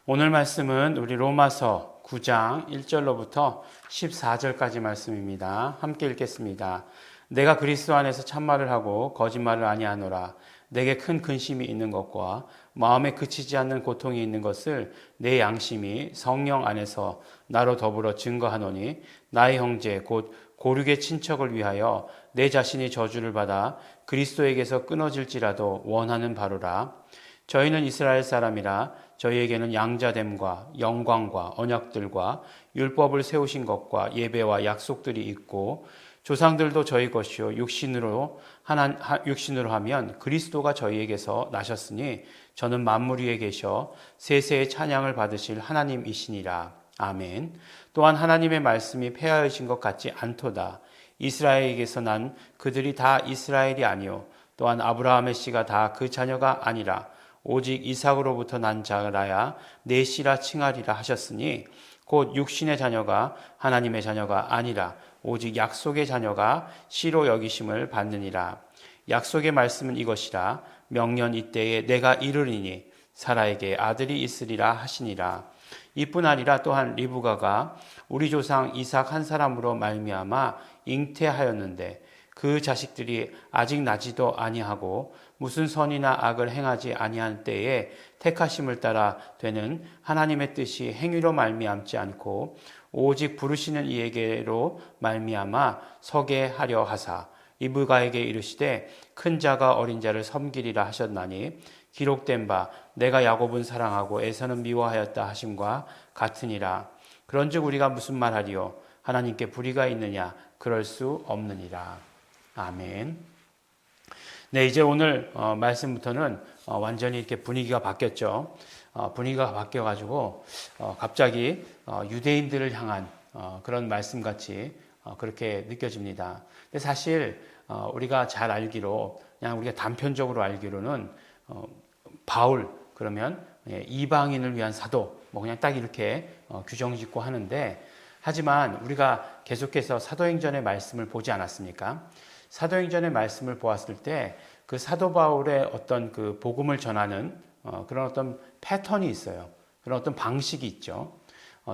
오늘 말씀은 우리 로마서 9장 1절로부터 14절까지 말씀입니다. 함께 읽겠습니다. 내가 그리스도 안에서 참말을 하고 거짓말을 아니하노라. 내게 큰 근심이 있는 것과 마음에 그치지 않는 고통이 있는 것을 내 양심이 성령 안에서 나로 더불어 증거하노니 나의 형제 곧 고륙의 친척을 위하여 내 자신이 저주를 받아 그리스도에게서 끊어질지라도 원하는 바로라. 저희는 이스라엘 사람이라 저희에게는 양자됨과 영광과 언약들과 율법을 세우신 것과 예배와 약속들이 있고 조상들도 저희 것이요 육신으로 하면 그리스도가 저희에게서 나셨으니 저는 만물 위에 계셔 세세의 찬양을 받으실 하나님이시니라. 아멘. 또한 하나님의 말씀이 폐하여진 것 같지 않도다. 이스라엘에게서 난 그들이 다 이스라엘이 아니요 또한 아브라함의 씨가 다 그 자녀가 아니라 오직 이삭으로부터 난 자라야 내 씨라 칭하리라 하셨으니 곧 육신의 자녀가 하나님의 자녀가 아니라 오직 약속의 자녀가 씨로 여기심을 받느니라. 약속의 말씀은 이것이라. 명년 이때에 내가 이르리니 사라에게 아들이 있으리라 하시니라. 이뿐 아니라 또한 리브가가 우리 조상 이삭 한 사람으로 말미암아 잉태하였는데 그 자식들이 아직 나지도 아니하고 무슨 선이나 악을 행하지 아니한 때에 택하심을 따라 되는 하나님의 뜻이 행위로 말미암지 않고 오직 부르시는 이에게로 말미암아 서게 하려 하사 리브가에게 이르시되 큰 자가 어린 자를 섬기리라 하셨나니 기록된 바 내가 야곱은 사랑하고 에사는 미워하였다 하심과 같으니라. 그런즉 우리가 무슨 말하리요 하나님께 불의가 있느냐 그럴 수 없느니라. 아멘. 네, 이제 오늘 말씀부터는 완전히 이렇게 분위기가 바뀌었죠. 분위기가 바뀌어가지고 갑자기 유대인들을 향한 그런 말씀같이 그렇게 느껴집니다. 근데 사실 우리가 잘 알기로 그냥 우리가 단편적으로 알기로는 바울 그러면 이방인을 위한 사도 뭐 그냥 딱 이렇게 규정짓고 하는데 하지만 우리가 계속해서 사도행전의 말씀을 보지 않았습니까? 사도행전의 말씀을 보았을 때 그 사도 바울의 어떤 그 복음을 전하는 그런 어떤 패턴이 있어요. 그런 어떤 방식이 있죠.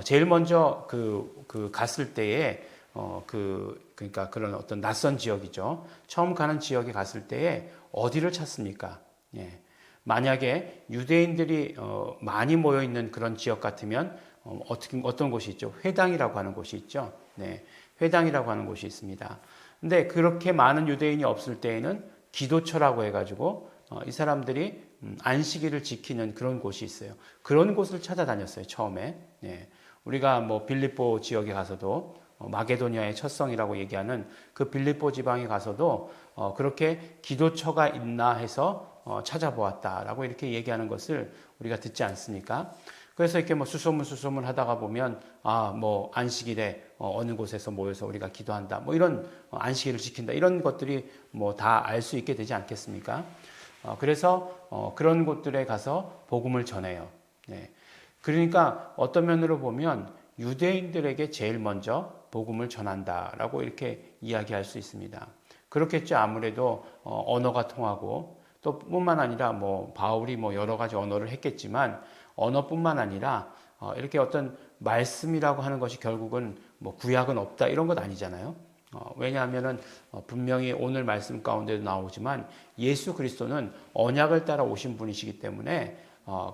제일 먼저 그 갔을 때에 그러니까 그런 어떤 낯선 지역이죠. 처음 가는 지역에 갔을 때에 어디를 찾습니까? 예. 만약에 유대인들이 많이 모여 있는 그런 지역 같으면 어떤 곳이 있죠? 회당이라고 하는 곳이 있죠. 네. 회당이라고 하는 곳이 있습니다. 근데 그렇게 많은 유대인이 없을 때에는 기도처라고 해가지고 이 사람들이 안식일을 지키는 그런 곳이 있어요. 그런 곳을 찾아다녔어요. 처음에. 예. 우리가 뭐 빌립보 지역에 가서도 마게도니아의 첫성이라고 얘기하는 그 빌립보 지방에 가서도 그렇게 기도처가 있나 해서 찾아보았다라고 이렇게 얘기하는 것을 우리가 듣지 않습니까? 그래서 이렇게 뭐 수소문 하다가 보면 뭐 안식일에 어느 곳에서 모여서 우리가 기도한다. 뭐 이런 안식일을 지킨다. 이런 것들이 뭐 다 알 수 있게 되지 않겠습니까? 그래서 그런 곳들에 가서 복음을 전해요. 네. 그러니까 어떤 면으로 보면 유대인들에게 제일 먼저 복음을 전한다라고 이렇게 이야기할 수 있습니다. 그렇겠죠. 아무래도 언어가 통하고 또 뿐만 아니라 뭐 바울이 뭐 여러 가지 언어를 했겠지만 언어뿐만 아니라 이렇게 어떤 말씀이라고 하는 것이 결국은 뭐 구약은 없다 이런 것 아니잖아요. 왜냐하면은 분명히 오늘 말씀 가운데도 나오지만 예수 그리스도는 언약을 따라 오신 분이시기 때문에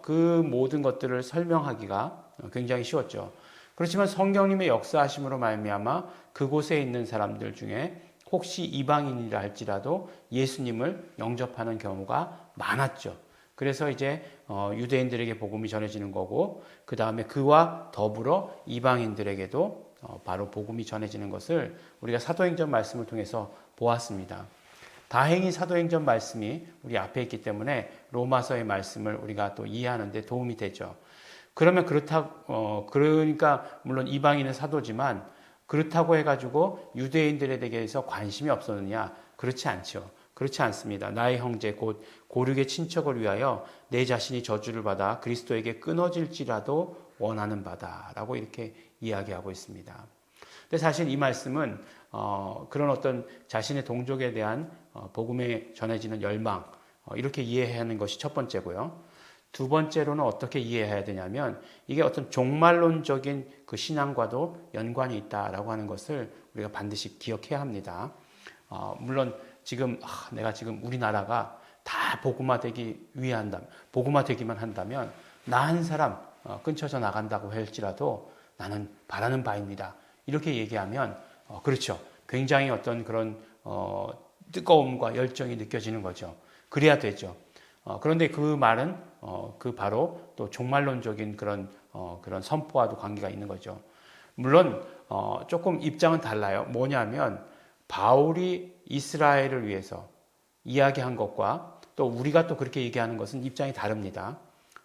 그 모든 것들을 설명하기가 굉장히 쉬웠죠. 그렇지만 성령님의 역사하심으로 말미암아 그곳에 있는 사람들 중에 혹시 이방인이라 할지라도 예수님을 영접하는 경우가 많았죠. 그래서 이제 유대인들에게 복음이 전해지는 거고 그 다음에 그와 더불어 이방인들에게도 바로 복음이 전해지는 것을 우리가 사도행전 말씀을 통해서 보았습니다. 다행히 사도행전 말씀이 우리 앞에 있기 때문에 로마서의 말씀을 우리가 또 이해하는 데 도움이 되죠. 그러면 그러니까 물론 이방인은 사도지만 그렇다고 해가지고 유대인들에 대해서 관심이 없었느냐? 그렇지 않죠. 그렇지 않습니다. 나의 형제 곧 고륙의 친척을 위하여 내 자신이 저주를 받아 그리스도에게 끊어질지라도 원하는 바다라고 이렇게 이야기하고 있습니다. 근데 사실 이 말씀은 그런 어떤 자신의 동족에 대한 복음에 전해지는 열망, 이렇게 이해해야 하는 것이 첫 번째고요. 두 번째로는 어떻게 이해해야 되냐면 이게 어떤 종말론적인 그 신앙과도 연관이 있다라고 하는 것을 우리가 반드시 기억해야 합니다. 물론 지금 내가 지금 우리나라가 다 복음화되기만 한다면 나 한 사람 끊쳐져 나간다고 할지라도 나는 바라는 바입니다. 이렇게 얘기하면 그렇죠. 굉장히 어떤 그런 뜨거움과 열정이 느껴지는 거죠. 그래야 되죠. 그런데 그 말은 그 바로 또 종말론적인 그런 선포와도 관계가 있는 거죠. 물론 조금 입장은 달라요. 뭐냐면 바울이 이스라엘을 위해서 이야기한 것과 또 우리가 또 그렇게 얘기하는 것은 입장이 다릅니다.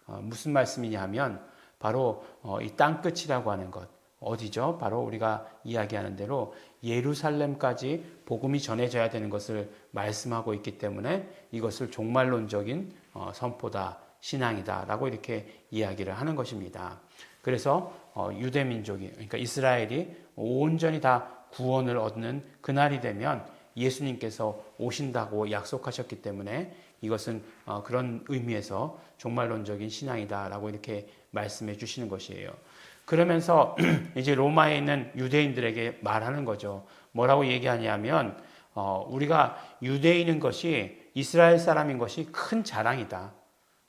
무슨 말씀이냐 하면 바로 이 땅끝이라고 하는 것. 어디죠? 바로 우리가 이야기하는 대로 예루살렘까지 복음이 전해져야 되는 것을 말씀하고 있기 때문에 이것을 종말론적인 선포다, 신앙이다 라고 이렇게 이야기를 하는 것입니다. 그래서 유대민족이, 그러니까 이스라엘이 온전히 다 구원을 얻는 그날이 되면 예수님께서 오신다고 약속하셨기 때문에 이것은 그런 의미에서 종말론적인 신앙이다 라고 이렇게 말씀해 주시는 것이에요. 그러면서 이제 로마에 있는 유대인들에게 말하는 거죠. 뭐라고 얘기하냐면 우리가 유대인인 것이 이스라엘 사람인 것이 큰 자랑이다.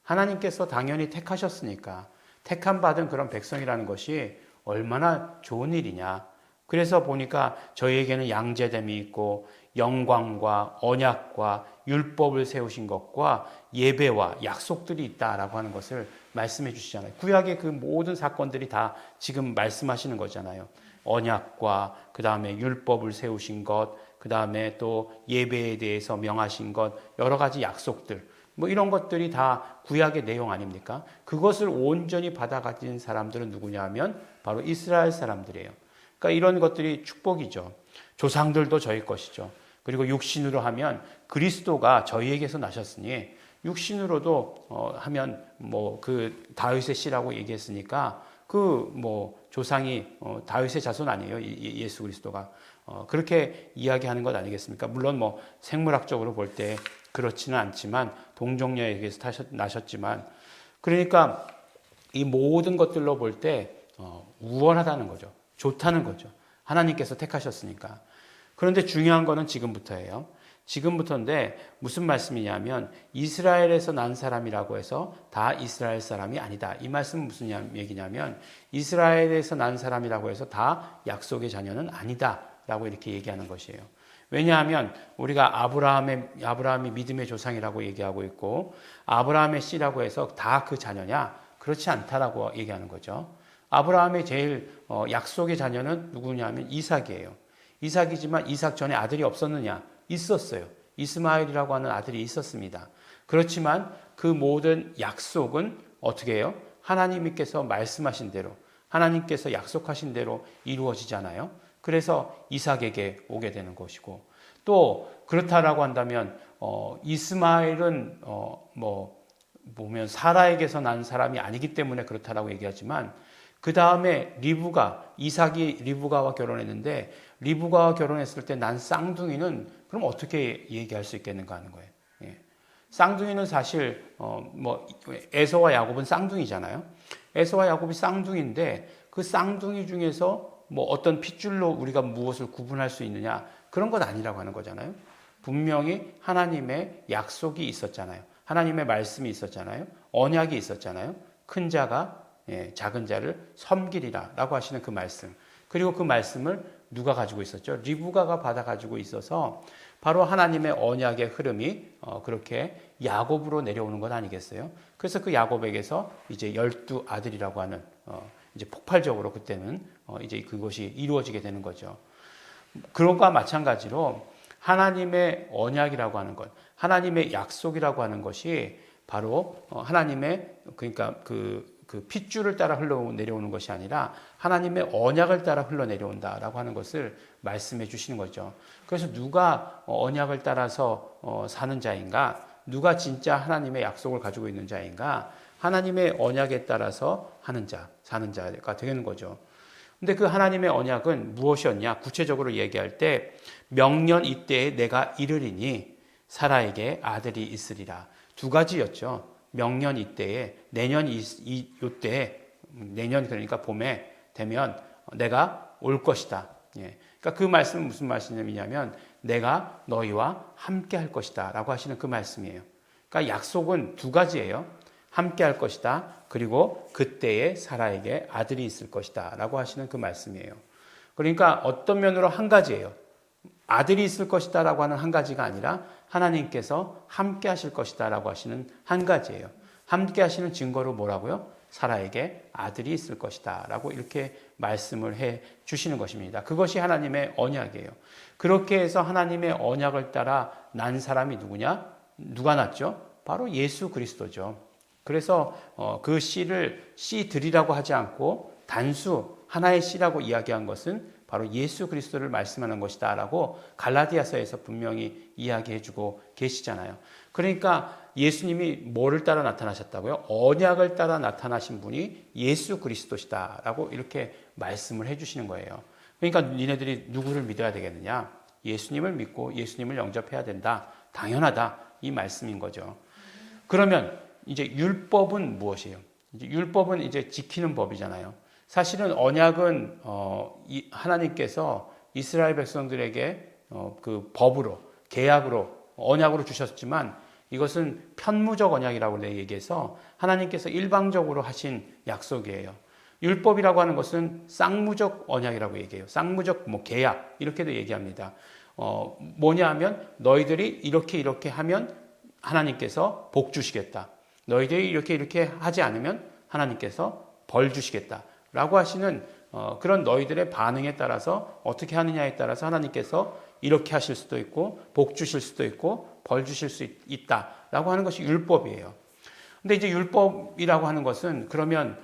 하나님께서 당연히 택하셨으니까 택함 받은 그런 백성이라는 것이 얼마나 좋은 일이냐. 그래서 보니까 저희에게는 양제됨이 있고 영광과 언약과 율법을 세우신 것과 예배와 약속들이 있다라고 하는 것을 말씀해 주시잖아요. 구약의 그 모든 사건들이 다 지금 말씀하시는 거잖아요. 언약과 그 다음에 율법을 세우신 것, 그 다음에 또 예배에 대해서 명하신 것, 여러 가지 약속들, 뭐 이런 것들이 다 구약의 내용 아닙니까? 그것을 온전히 받아가진 사람들은 누구냐 하면 바로 이스라엘 사람들이에요. 그러니까 이런 것들이 축복이죠. 조상들도 저희 것이죠. 그리고 육신으로 하면 그리스도가 저희에게서 나셨으니 육신으로도 하면 뭐 그 다윗의 씨라고 얘기했으니까 그 뭐 조상이 다윗의 자손 아니에요. 예수 그리스도가 그렇게 이야기하는 것 아니겠습니까? 물론 뭐 생물학적으로 볼 때 그렇지는 않지만 동정녀에게서 나셨지만 그러니까 이 모든 것들로 볼 때 우월하다는 거죠. 좋다는 거죠. 하나님께서 택하셨으니까. 그런데 중요한 거는 지금부터예요. 지금부터인데 무슨 말씀이냐면 이스라엘에서 난 사람이라고 해서 다 이스라엘 사람이 아니다. 이 말씀은 무슨 얘기냐면 이스라엘에서 난 사람이라고 해서 다 약속의 자녀는 아니다. 라고 이렇게 얘기하는 것이에요. 왜냐하면 우리가 아브라함이 믿음의 조상이라고 얘기하고 있고 아브라함의 씨라고 해서 다 그 자녀냐? 그렇지 않다라고 얘기하는 거죠. 아브라함의 제일 약속의 자녀는 누구냐면 이삭이에요. 이삭이지만 이삭 전에 아들이 없었느냐? 있었어요. 이스마엘이라고 하는 아들이 있었습니다. 그렇지만 그 모든 약속은 어떻게 해요? 하나님께서 말씀하신 대로 하나님께서 약속하신 대로 이루어지잖아요. 그래서 이삭에게 오게 되는 것이고 또 그렇다라고 한다면 이스마엘은 보면 사라에게서 난 사람이 아니기 때문에 그렇다라고 얘기하지만 그 다음에 이삭이 리브가와 결혼했는데 리브가와 결혼했을 때 난 쌍둥이는 그럼 어떻게 얘기할 수 있겠는가 하는 거예요. 예. 쌍둥이는 사실 에서와 야곱은 쌍둥이잖아요. 에서와 야곱이 쌍둥이인데 그 쌍둥이 중에서 뭐 어떤 핏줄로 우리가 무엇을 구분할 수 있느냐 그런 건 아니라고 하는 거잖아요. 분명히 하나님의 약속이 있었잖아요. 하나님의 말씀이 있었잖아요. 언약이 있었잖아요. 큰 자가 작은 자를 섬기리라 라고 하시는 그 말씀. 그리고 그 말씀을 누가 가지고 있었죠? 리브가가 받아 가지고 있어서 바로 하나님의 언약의 흐름이 그렇게 야곱으로 내려오는 것 아니겠어요? 그래서 그 야곱에게서 이제 12아들이라고 하는 이제 폭발적으로 그때는 이제 그것이 이루어지게 되는 거죠. 그런 것과 마찬가지로 하나님의 언약이라고 하는 것, 하나님의 약속이라고 하는 것이 바로 하나님의 그러니까 그 핏줄을 따라 흘러내려오는 것이 아니라 하나님의 언약을 따라 흘러내려온다라고 하는 것을 말씀해 주시는 거죠. 그래서 누가 언약을 따라서 사는 자인가? 누가 진짜 하나님의 약속을 가지고 있는 자인가? 하나님의 언약에 따라서 사는 자가 되는 거죠. 근데 그 하나님의 언약은 무엇이었냐? 구체적으로 얘기할 때 명년 이때에 내가 이르리니 사라에게 아들이 있으리라. 두 가지였죠. 명년 이때에 내년 이때에 내년 그러니까 봄에 되면 내가 올 것이다. 예. 그러니까 그 말씀은 무슨 말씀이냐면 내가 너희와 함께 할 것이다 라고 하시는 그 말씀이에요. 그러니까 약속은 두 가지예요. 함께 할 것이다. 그리고 그때에 사라에게 아들이 있을 것이다 라고 하시는 그 말씀이에요. 그러니까 어떤 면으로 한 가지예요. 아들이 있을 것이다 라고 하는 한 가지가 아니라 하나님께서 함께 하실 것이다 라고 하시는 한 가지예요. 함께 하시는 증거로 뭐라고요? 사라에게 아들이 있을 것이다 라고 이렇게 말씀을 해 주시는 것입니다. 그것이 하나님의 언약이에요. 그렇게 해서 하나님의 언약을 따라 난 사람이 누구냐? 누가 낳죠? 바로 예수 그리스도죠. 그래서 그 씨를 씨들이라고 하지 않고 단수 하나의 씨라고 이야기한 것은 바로 예수 그리스도를 말씀하는 것이다 라고 갈라디아서에서 분명히 이야기해주고 계시잖아요. 그러니까 예수님이 뭐를 따라 나타나셨다고요? 언약을 따라 나타나신 분이 예수 그리스도시다 라고 이렇게 말씀을 해주시는 거예요. 그러니까 니네들이 누구를 믿어야 되겠느냐? 예수님을 믿고 예수님을 영접해야 된다. 당연하다. 이 말씀인 거죠. 그러면 이제 율법은 무엇이에요? 이제 율법은 이제 지키는 법이잖아요. 사실은 언약은 하나님께서 이스라엘 백성들에게 그 법으로 계약으로 언약으로 주셨지만 이것은 편무적 언약이라고 얘기해서 하나님께서 일방적으로 하신 약속이에요. 율법이라고 하는 것은 쌍무적 언약이라고 얘기해요. 쌍무적 계약 이렇게도 얘기합니다. 뭐냐 하면 너희들이 이렇게 하면 하나님께서 복 주시겠다. 너희들이 이렇게 하지 않으면 하나님께서 벌 주시겠다. 라고 하시는 그런 너희들의 반응에 따라서 어떻게 하느냐에 따라서 하나님께서 이렇게 하실 수도 있고 복 주실 수도 있고 벌 주실 수 있다라고 하는 것이 율법이에요. 근데 이제 율법이라고 하는 것은 그러면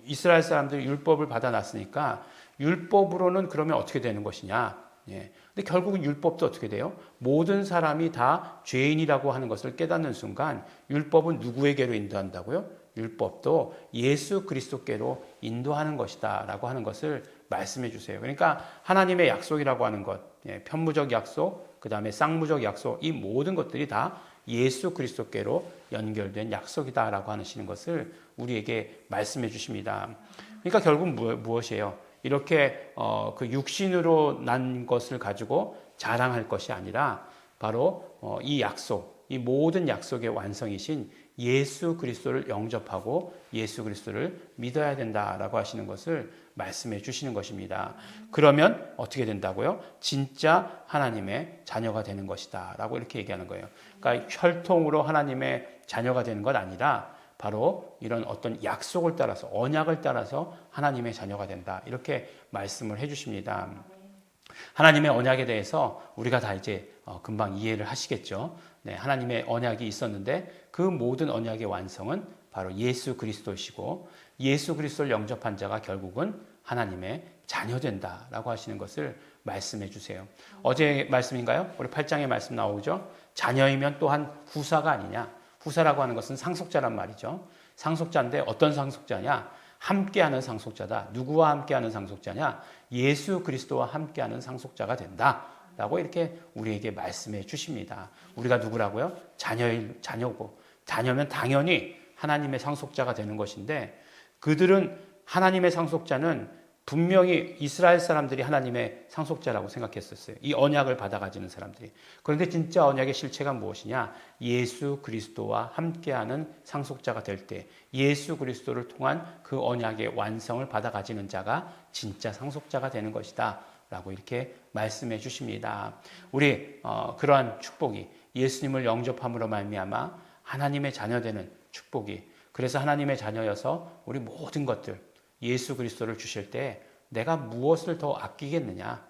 이스라엘 사람들이 율법을 받아놨으니까 율법으로는 그러면 어떻게 되는 것이냐? 예. 근데 결국은 율법도 어떻게 돼요? 모든 사람이 다 죄인이라고 하는 것을 깨닫는 순간 율법은 누구에게로 인도한다고요? 율법도 예수 그리스도께로 인도하는 것이다 라고 하는 것을 말씀해 주세요. 그러니까 하나님의 약속이라고 하는 것, 편무적 약속, 그 다음에 쌍무적 약속, 이 모든 것들이 다 예수 그리스도께로 연결된 약속이다 라고 하시는 것을 우리에게 말씀해 주십니다. 그러니까 결국 무엇이에요? 이렇게 그 육신으로 난 것을 가지고 자랑할 것이 아니라 바로 이 약속, 이 모든 약속의 완성이신 예수 그리스도를 영접하고 예수 그리스도를 믿어야 된다라고 하시는 것을 말씀해 주시는 것입니다. 그러면 어떻게 된다고요? 진짜 하나님의 자녀가 되는 것이다 라고 이렇게 얘기하는 거예요. 그러니까 혈통으로 하나님의 자녀가 되는 것 아니라 바로 이런 어떤 약속을 따라서 언약을 따라서 하나님의 자녀가 된다 이렇게 말씀을 해 주십니다. 하나님의 언약에 대해서 우리가 다 이제 금방 이해를 하시겠죠. 네, 하나님의 언약이 있었는데 그 모든 언약의 완성은 바로 예수 그리스도시고 예수 그리스도를 영접한 자가 결국은 하나님의 자녀 된다라고 하시는 것을 말씀해 주세요. 어제 말씀인가요? 우리 8장에 말씀 나오죠. 자녀이면 또한 후사가 아니냐. 후사라고 하는 것은 상속자란 말이죠. 상속자인데 어떤 상속자냐? 함께하는 상속자다. 누구와 함께하는 상속자냐? 예수 그리스도와 함께하는 상속자가 된다. 라고 이렇게 우리에게 말씀해 주십니다. 우리가 누구라고요? 자녀고 자녀면 당연히 하나님의 상속자가 되는 것인데 그들은 하나님의 상속자는 분명히 이스라엘 사람들이 하나님의 상속자라고 생각했었어요. 이 언약을 받아 가지는 사람들이. 그런데 진짜 언약의 실체가 무엇이냐? 예수 그리스도와 함께하는 상속자가 될 때 예수 그리스도를 통한 그 언약의 완성을 받아 가지는 자가 진짜 상속자가 되는 것이다. 라고 이렇게 말씀해 주십니다. 우리 그러한 축복이 예수님을 영접함으로 말미암아 하나님의 자녀되는 축복이 그래서 하나님의 자녀여서 우리 모든 것들 예수 그리스도를 주실 때 내가 무엇을 더 아끼겠느냐?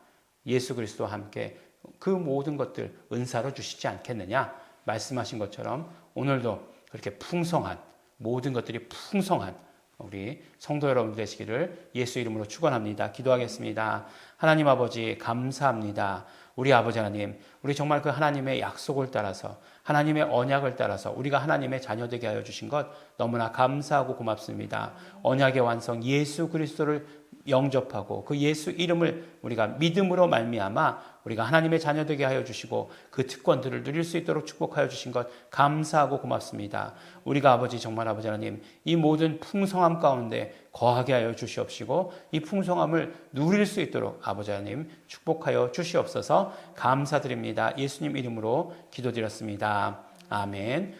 예수 그리스도와 함께 그 모든 것들 은사로 주시지 않겠느냐? 말씀하신 것처럼 오늘도 그렇게 풍성한 모든 것들이 풍성한 우리 성도 여러분 되시기를 예수 이름으로 축원합니다. 기도하겠습니다. 하나님 아버지 감사합니다. 우리 아버지 하나님, 우리 정말 그 하나님의 약속을 따라서 하나님의 언약을 따라서 우리가 하나님의 자녀 되게 하여 주신 것 너무나 감사하고 고맙습니다. 언약의 완성 예수 그리스도를 영접하고 그 예수 이름을 우리가 믿음으로 말미암아 우리가 하나님의 자녀 되게 하여 주시고 그 특권들을 누릴 수 있도록 축복하여 주신 것 감사하고 고맙습니다. 우리가 아버지 정말 아버지 하나님 이 모든 풍성함 가운데 거하게 하여 주시옵시고 이 풍성함을 누릴 수 있도록 아버지 하나님 축복하여 주시옵소서. 감사드립니다. 예수님 이름으로 기도드렸습니다. 아멘.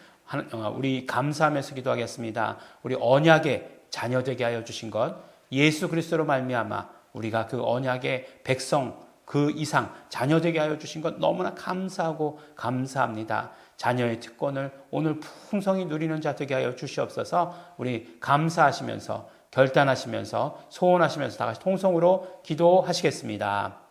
우리 감사하면서 기도하겠습니다. 우리 언약의 자녀 되게 하여 주신 것 예수 그리스도로 말미암아 우리가 그 언약의 백성 그 이상 자녀 되게 하여 주신 것 너무나 감사하고 감사합니다. 자녀의 특권을 오늘 풍성히 누리는 자 되게 하여 주시옵소서. 우리 감사하시면서 결단하시면서 소원하시면서 다 같이 통성으로 기도하시겠습니다.